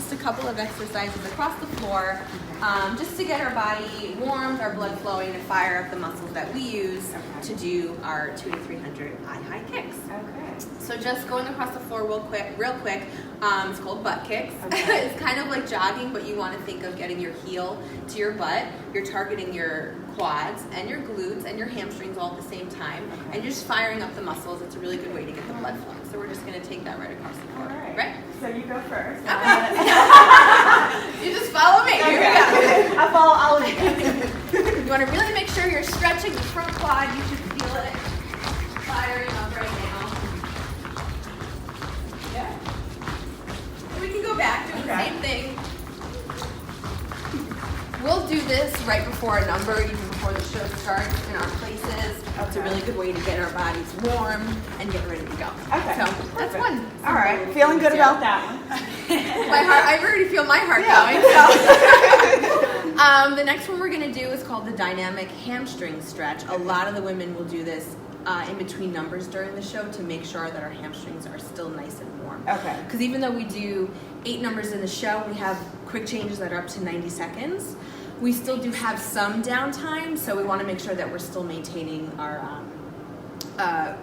just a couple of exercises across the floor, just to get our body warmed, our blood flowing, and fire up the muscles that we use to do our 200 to 300 high kicks. Okay. So just going across the floor real quick. It's called butt kicks. Okay. It's kind of like jogging, but you want to think of getting your heel to your butt. You're targeting your quads and your glutes and your hamstrings all at the same time, and you're just firing up the muscles. It's a really good way to get the blood flowing. So we're just going to take that right across the floor. All right. Right? So you go first. You just follow me. Here we go. I follow all of you. You want to really make sure you're stretching the front quad. You should feel it firing up right now. Yeah. And we can go back, doing the same thing. We'll do this right before a number, even before the show starts, in our places. It's a really good way to get our bodies warm and get ready to go. Okay. So that's one. All right. Feeling good about that one. My heart, I already feel my heart going. So. The next one we're going to do is called the dynamic hamstring stretch. A lot of the women will do this in between numbers during the show to make sure that our hamstrings are still nice and warm. Okay. Because even though we do 8 numbers in the show, we have quick changes that are up to 90 seconds. We still do have some downtime, so we want to make sure that we're still maintaining our,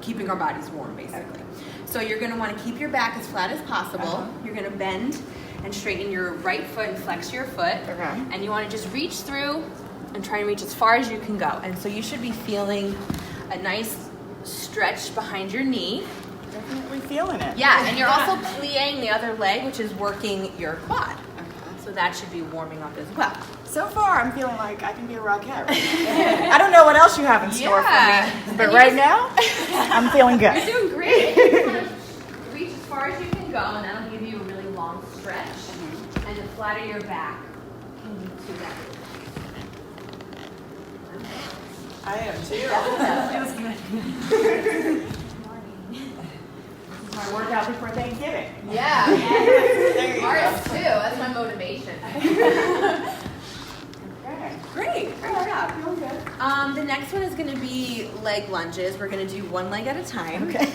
keeping our bodies warm, basically. So you're going to want to keep your back as flat as possible. You're going to bend and straighten your right foot and flex your foot. Okay. And you want to just reach through and try and reach as far as you can go. And so you should be feeling a nice stretch behind your knee. Definitely feeling it. Yeah, and you're also plying the other leg, which is working your quad. So that should be warming up as well. So far, I'm feeling like I can be a Rockette. Right? I don't know what else you have in store for me, but right now, I'm feeling good. You're doing great. You just want to reach as far as you can go, and that'll give you a really long stretch. And the flatter your back can lead to that. I am too. Feels good. My workout before Thanksgiving. Yeah. There you Ours go. too. That's my motivation. Okay. Great job. Feeling good. The next one is going to be leg lunges. We're going to do one leg at a time. Okay.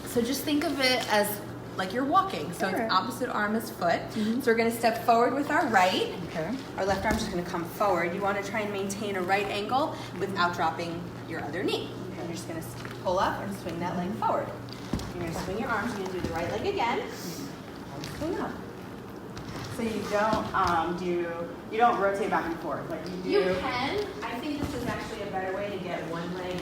So just think of it as like you're walking. So Sure. it's opposite arm as foot. So we're going to step forward with our right. Okay. Our left arm's just going to come forward. You want to try and maintain a right angle without dropping your other knee. And you're just going to pull up and swing that leg forward. You're going to swing your arms. You're going to do the right leg again. And swing up. So you don't rotate back and forth like you do. You can. I think this is actually a better way to get one leg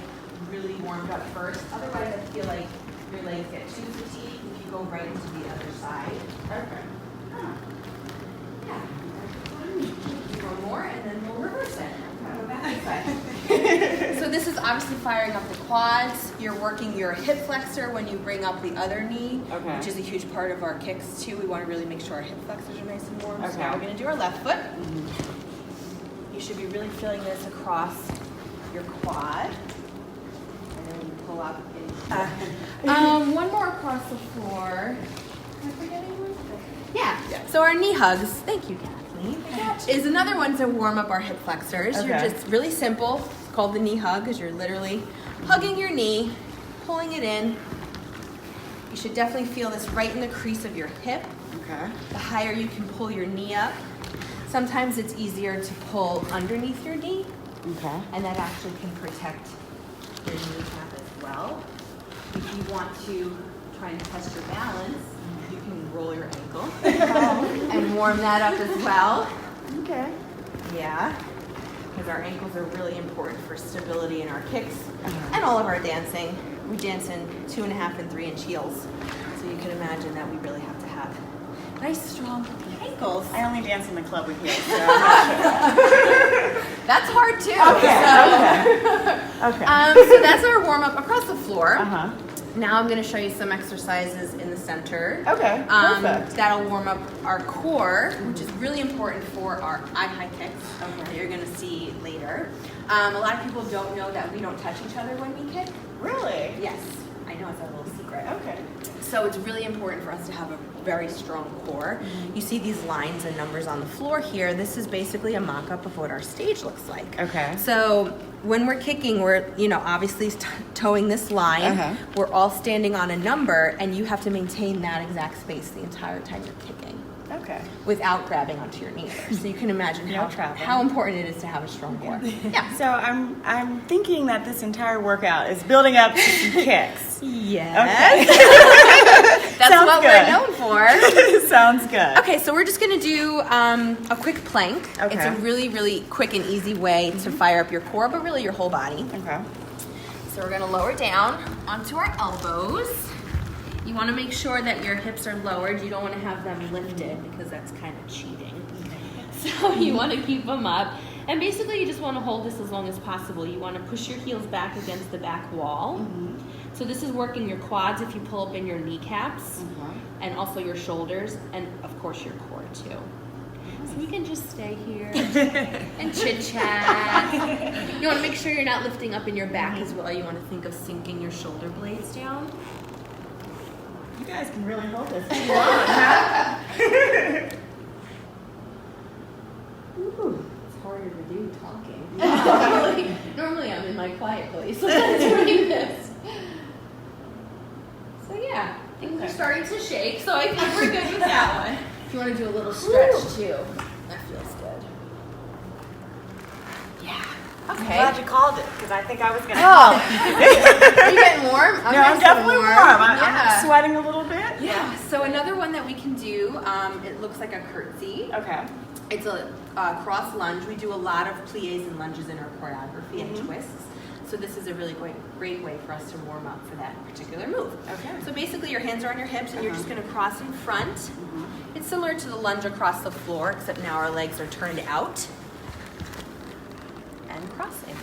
really warmed up first. Otherwise, I feel like your legs get too fatigued if you go right into the other side. Okay. Yeah. Do one more, and then we'll reverse it. Go back this side. So this is obviously firing up the quads. You're working your hip flexor when you bring up the other knee, which is a huge part of our kicks too. We want to really make sure our hip flexors are nice and warm. So now we're going to do our left foot. You should be really feeling this across your quad. And then you pull up. One more across the floor. Am I forgetting one? Yeah. So our knee hugs. Thank you, Kathleen. Is another one to warm up our hip flexors. You're just really simple. It's called the knee hug because you're literally hugging your knee, pulling it in. You should definitely feel this right in the crease of your hip. Okay. The higher you can pull your knee up. Sometimes it's easier to pull underneath your knee. Okay. And that actually can protect your kneecap as well. If you want to try and test your balance, you can roll your ankle and warm that up as well. Okay. Yeah, because our ankles are really important for stability in our kicks and all of our dancing. We dance in 2.5 and 3-inch heels, so you can imagine that we really have to have nice, strong ankles. I only dance in the club with heels, so I'm not sure. That's hard too. Okay. So that's our warm up across the floor. Uh-huh. Now I'm going to show you some exercises in the center. Okay, perfect. That'll warm up our core, which is really important for our high kicks that you're going to see later. A lot of people don't know that we don't touch each other when we kick. Really? Yes, I know, it's a little secret. Okay. So it's really important for us to have a very strong core. You see these lines and numbers on the floor here. This is basically a mock-up of what our stage looks like. Okay. So when we're kicking, we're, obviously towing this line. We're all standing on a number, and you have to maintain that exact space the entire time you're kicking. Okay. without grabbing onto your knee. So you can imagine how important it is to have a strong core. Yeah. So I'm thinking that this entire workout is building up to some kicks. Yes. Okay. That's Sounds what good. we're known for. Sounds good. Okay, so we're just going to do a quick plank. Okay. It's a really, really quick and easy way to fire up your core, but really your whole body. Okay. So we're going to lower down onto our elbows. You want to make sure that your hips are lowered. You don't want to have them lifted because that's kind of cheating. So you want to keep them up. And basically you just want to hold this as long as possible. You want to push your heels back against the back wall. So this is working your quads if you pull up in your kneecaps, and also your shoulders, and of course your core too. So you can just stay here and chit chat. You want to make sure you're not lifting up in your back as well. You want to think of sinking your shoulder blades down. You guys can really hold this pretty long, huh? Ooh, it's harder to do talking. Normally I'm in my quiet place when I'm doing this. So yeah, things are starting to shake, so I think we're good with that one. If you want to do a little stretch too, that feels good. Yeah. I'm Okay. glad you called it because I think I was gonna. Oh, are you getting warm? No, I'm definitely warm. I'm Yeah. sweating a little bit. Yeah. So another one that we can do, it looks like a curtsy. Okay. It's a cross lunge. We do a lot of plies and lunges in our choreography and twists. So this is a really great way for us to warm up for that particular move. Okay. So basically your hands are on your hips and you're just going to cross in front. It's similar to the lunge across the floor, except now our legs are turned out and crossing.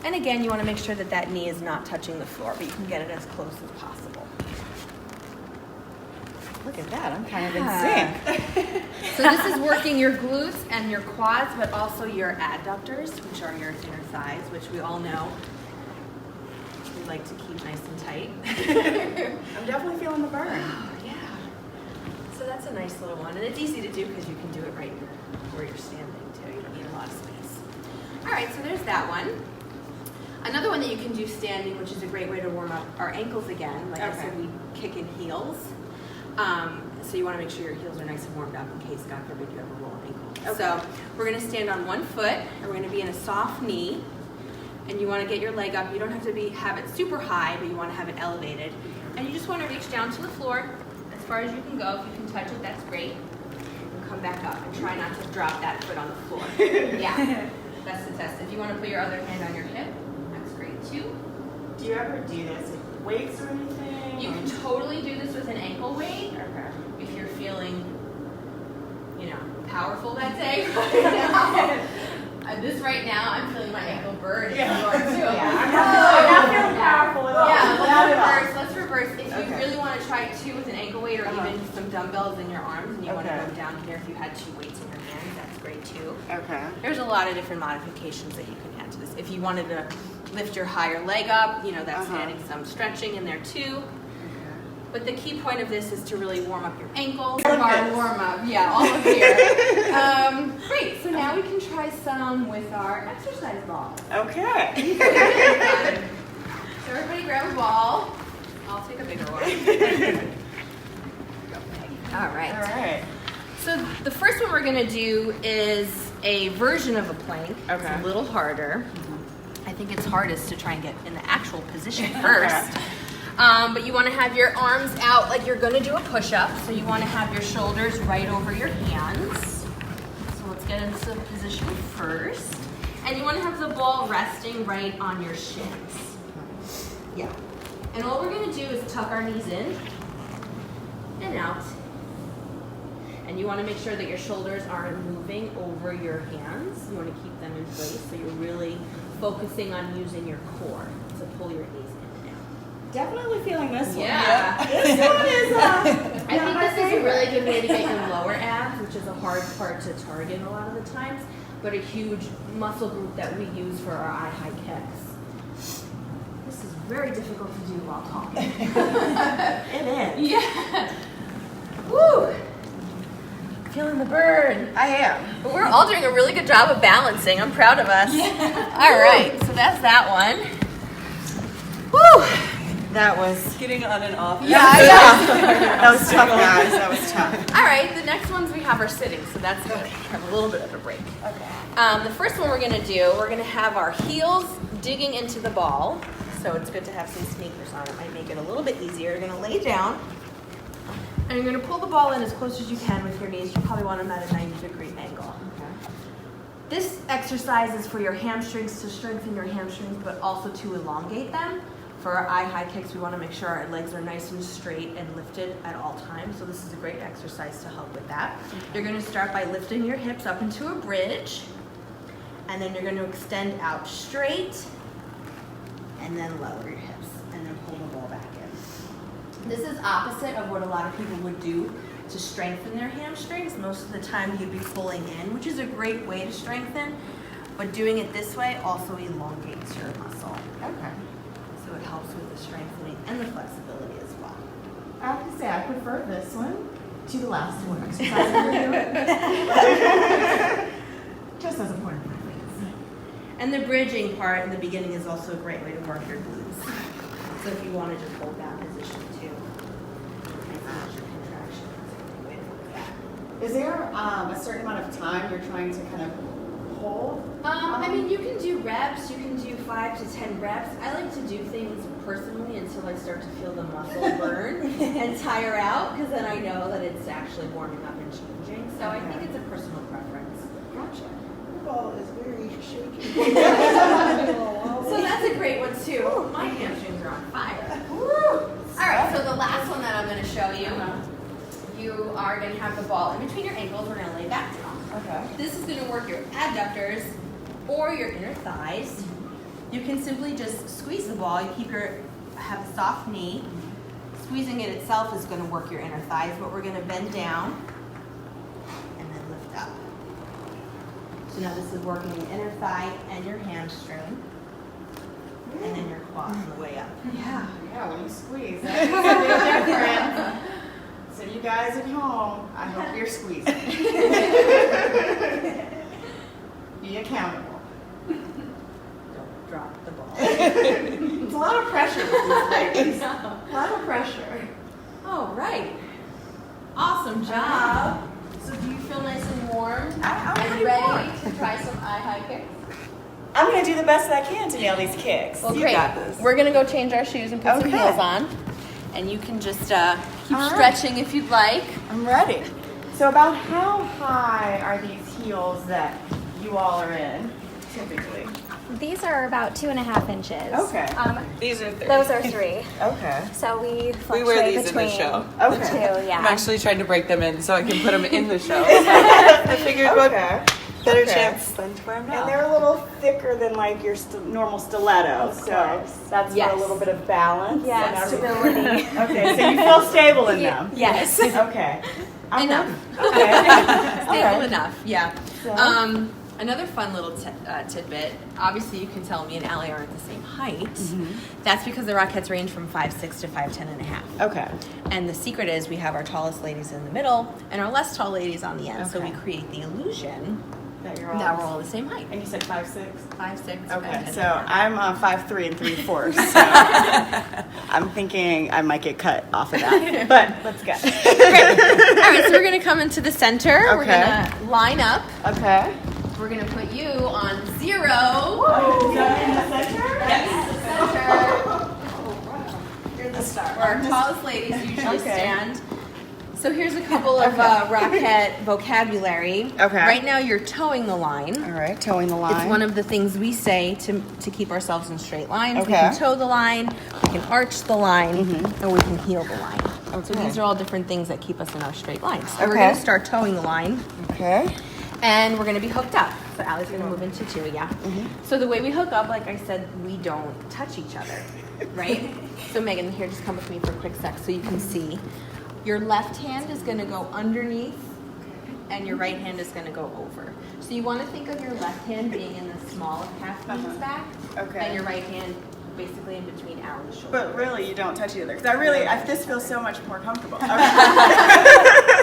And again, you want to make sure that that knee is not touching the floor, but you can get it as close as possible. Look at that. I'm kind of in sync. So this is working your glutes and your quads, but also your adductors, which are your inner thighs, which we all know we like to keep nice and tight. I'm definitely feeling the burn. Yeah. So that's a nice little one, and it's easy to do because you can do it right where you're standing too. You don't need a lot of space. All right, so there's that one. Another one that you can do standing, which is a great way to warm up our ankles again. Like I said, we kick in heels. So you want to make sure your heels are nice and warmed up in case, God forbid, you ever roll an ankle. Okay. So we're going to stand on one foot, and we're going to be in a soft knee. And you want to get your leg up. You don't have to have it super high, but you want to have it elevated. And you just want to reach down to the floor as far as you can go. If you can touch it, that's great. And come back up and try not to drop that foot on the floor. Yeah, that's the test. If you want to put your other hand on your hip, that's great too. Do you ever do this with weights or anything? You can totally do this with an ankle weight. Okay. If you're feeling, powerful that day. This right now, I'm feeling my ankle burn. If you are too. I'm not feeling powerful at all. Yeah, let's reverse. If you really want to try it too with an ankle weight or even some dumbbells in your arms and you want to go down here, if you had 2 weights in your hands, that's great too. Okay. There's a lot of different modifications that you can add to this. If you wanted to lift your higher leg up, that's adding some stretching in there too. But the key point of this is to really warm up your ankles. Our warm up, all of here. Great, so now we can try some with our exercise balls. Okay. So everybody grab a ball. I'll take a bigger one. All right. All right. So the first one we're going to do is a version of a plank. Okay. It's a little harder. I think it's hardest to try and get in the actual position first. But you want to have your arms out like you're going to do a push-up. So you want to have your shoulders right over your hands. So let's get into the position first. And you want to have the ball resting right on your shins. Yeah. And all we're going to do is tuck our knees in and out. And you want to make sure that your shoulders aren't moving over your hands. You want to keep them in place so you're really focusing on using your core to pull your knees in and out. Definitely feeling this one. Yeah. This one is. I think this is a really good way to get your lower abs, which is a hard part to target a lot of the times, but a huge muscle group that we use for our eye-high kicks. This is very difficult to do while talking. It is. Yeah. Woo! Feeling the burn. I am. But we're all doing a really good job of balancing. I'm proud of us. Yeah. All right, so that's that one. Woo! That was getting on and off. yeah. That was tough, guys. That was tough. All right, the next ones we have are sitting, so that's good. Have a little bit of a break. Okay. The first one we're gonna do, we're gonna have our heels digging into the ball. So it's good to have some sneakers on. It might make it a little bit easier. You're gonna lay down, and you're gonna pull the ball in as close as you can with your knees. You probably want them at a 90-degree angle. Okay. This exercise is for your hamstrings, to strengthen your hamstrings, but also to elongate them. For our high kicks, we want to make sure our legs are nice and straight and lifted at all times. So this is a great exercise to help with that. You're going to start by lifting your hips up into a bridge, and then you're going to extend out straight, and then lower your hips, and then pull the ball back in. This is opposite of what a lot of people would do to strengthen their hamstrings. Most of the time you'd be pulling in, which is a great way to strengthen, but doing it this way also elongates your muscle. Okay. So it helps with the strengthening and the flexibility as well. I have to say, I prefer this one to the last one exercise we were doing. Just as a point of reference. And the bridging part in the beginning is also a great way to work your glutes. So if you want to just hold that position too, and manage your contraction, that's a great way to work that. Is there a certain amount of time you're trying to kind of hold? I mean, you can do reps. You can do 5 to 10 reps. I like to do things personally until I start to feel the muscle burn and tire out, because then I know that it's actually warming up and changing. So I think it's a personal preference. Gotcha. The ball is very shaky. So that's a great one too. My hamstrings are on fire. All right, so the last one that I'm going to show you, you are going to have the ball in between your ankles. We're going to lay back down. Okay. This is going to work your adductors or your inner thighs. You can simply just squeeze the ball. You have a soft knee. Squeezing it itself is going to work your inner thighs, but we're going to bend down and then lift up. So now this is working your inner thigh and your hamstring, and then your quad on the way up. Yeah, when you squeeze, that makes a big difference. So you guys at home, I hope you're squeezing. Be accountable. Don't drop the ball. It's a lot of pressure with these ladies. A lot of pressure. All right. Awesome job. So do you feel nice and warm? I'm and pretty ready warm. to try some high kicks? I'm going to do the best I can to nail these kicks. Well, You great. got this. We're going to go change our shoes and put some Okay. heels on. And you can just keep All right. stretching if you'd like. I'm ready. So about how high are these heels that you all are in, typically? These are about 2.5 inches. Okay. These are 3. Those are 3. Okay. So we fluctuate We wear these in between the show. the Okay. 2, yeah. I'm actually trying to break them in so I can put them in the show. I figured what Okay. better Okay. chance than to wear them And now. they're a little thicker than like your normal stilettos, Of so course. that's Yes. for a little bit of balance. Yeah, And stability. Okay, so you feel stable in them. Yes. Okay. I'm Enough. ready. Okay. Stable Okay. enough, yeah. So- Another fun little tidbit. Obviously, you can tell me and Allie aren't the same height. That's because the Rockettes range from 5'6" to 5'10.5". Okay. And the secret is we have our tallest ladies in the middle and our less tall ladies on the end. So Okay. we create the illusion That you're that all. we're all the same height. And you said 5'6". 5'6". Okay, so I'm 5'3" and 3/4. So I'm thinking I might get cut off of that. But let's go. All right, so we're gonna come into the center. We're Okay. gonna line up. Okay. We're gonna put you on 0. Is that in the center? Yes, the center. You're the star. Where our tallest ladies usually Okay. stand. So here's a couple of Rockette vocabulary. Okay. Right now you're towing the line. All right, towing the line. It's one of the things we say to keep ourselves in straight lines. We Okay. can toe the line, we can arch the line, or we can heel the line. So Okay. these are all different things that keep us in our straight lines. So we're Okay. going to start towing the line, Okay. and we're going to be hooked up. So Allie's going to move into 2, yeah. So the way we hook up, like I said, we don't touch each other, right? So Megan, here, just come with me for a quick sec so you can see. Your left hand is going to go underneath, and your right hand is going to go over. So you want to think of your left hand being in the small of half Megan's back, Okay. and your right hand basically in between Allie's shoulders. But really, you don't touch each other. Because this feels so much more comfortable. Okay.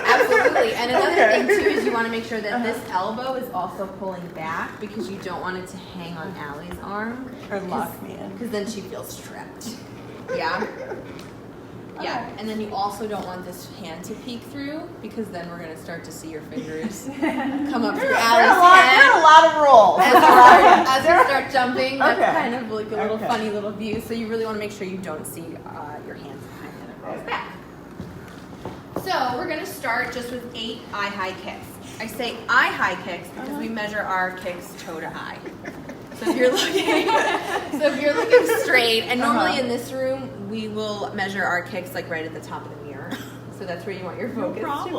Absolutely. And another Okay. thing too is you want to make sure that this elbow is also pulling back because you don't want it to hang on Allie's arm Or lock me in. because then she feels trapped. Yeah. Yeah, and then you also don't want this hand to peek through because then we're gonna start to see your fingers come up through There Allie's are hand. a lot of rules. As you start jumping, that's Okay. kind of like a little Okay. funny little view. So you really want to make sure you don't see your hands behind the girl's back. So we're gonna start just with 8 eye-high kicks. I say eye-high kicks because we measure our kicks toe to eye. So if you're looking straight, and normally in this room we will measure our kicks like right at the top of the mirror. So that's where you want your focus to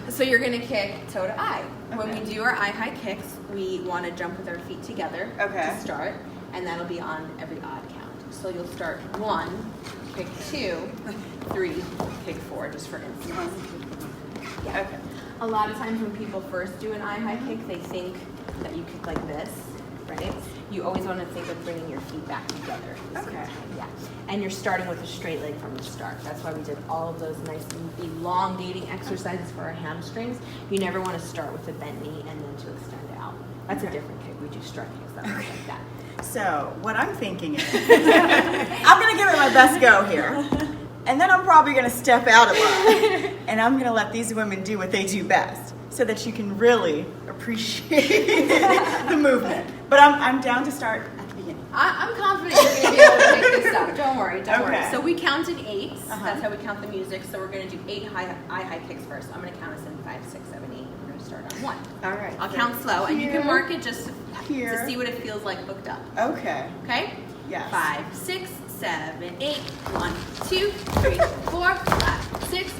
be. So you're gonna kick toe to eye. When we do our eye-high kicks, we want to jump with our feet together to start, and that'll be on every odd count. So you'll start 1, kick 2, 3, kick 4, just for instance. Yeah. Okay. A lot of times when people first do an eye-high kick, they think that you kick like this, right? You always want to think of bringing your feet back together. Okay. Yeah. And you're starting with a straight leg from the start. That's why we did all of those nice elongating exercises for our hamstrings. You never want to start with a bent knee and then to extend out. That's a different kick. We do strut kicks that look like that. So what I'm thinking is, I'm gonna give it my best go here, and then I'm probably gonna step out a lot, and I'm gonna let these women do what they do best, so that you can really appreciate the movement. But I'm down to start at the beginning. I'm confident you're going to be able to pick this up. Don't worry, don't worry. Okay. So we counted 8. That's how we count the music. So we're going to do 8 eye-high kicks first. I'm going to count us in 5, 6, 7, 8. We're going to start on 1. All right. I'll count slow, and you can mark it just to see what it feels like hooked up. Okay. Okay? Yes. 5, 6, 7, 8. 1, 2, 3, 4, 5, 6,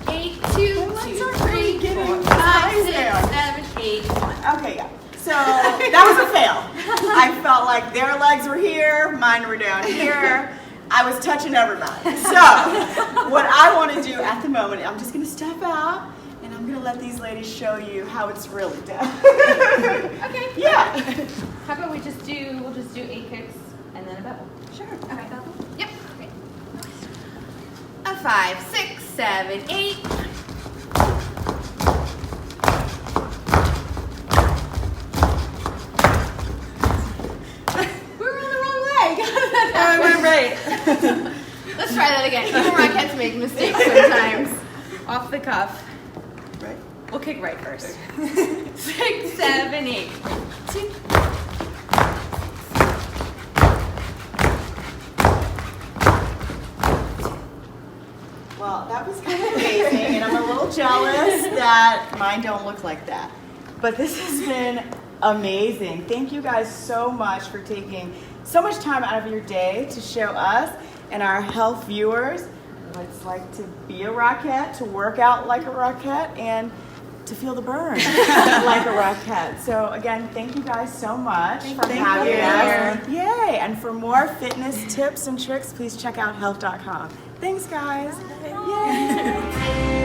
8, 2, 2, 3, 4, 5, 6, 7, 8, 1. Okay, yeah. So that was a fail. I felt like their legs were here, mine were down here. I was touching everybody. So what I want to do at the moment, I'm just going to step out and I'm going to let these ladies show you how it's really done. Okay. Yeah. How about we'll just do 8 kicks and then a bevel. Sure. Okay, bevel? Yep. Okay. A 5, 6, 7, 8. We were on the wrong leg. I went right. Let's try that again. Even Rockets make mistakes sometimes. Off the cuff. Right. We'll kick right first. 6, 7, 8. 2. Well, that was kind of amazing, and I'm a little jealous that mine don't look like that. But this has been amazing. Thank you guys so much for taking so much time out of your day to show us and our health viewers what it's like to be a Rockette, to work out like a Rockette, and to feel the burn like a Rockette. So again, thank you guys so much for having us. Yay! And for more fitness tips and tricks, please check out health.com. Thanks, guys. Yay!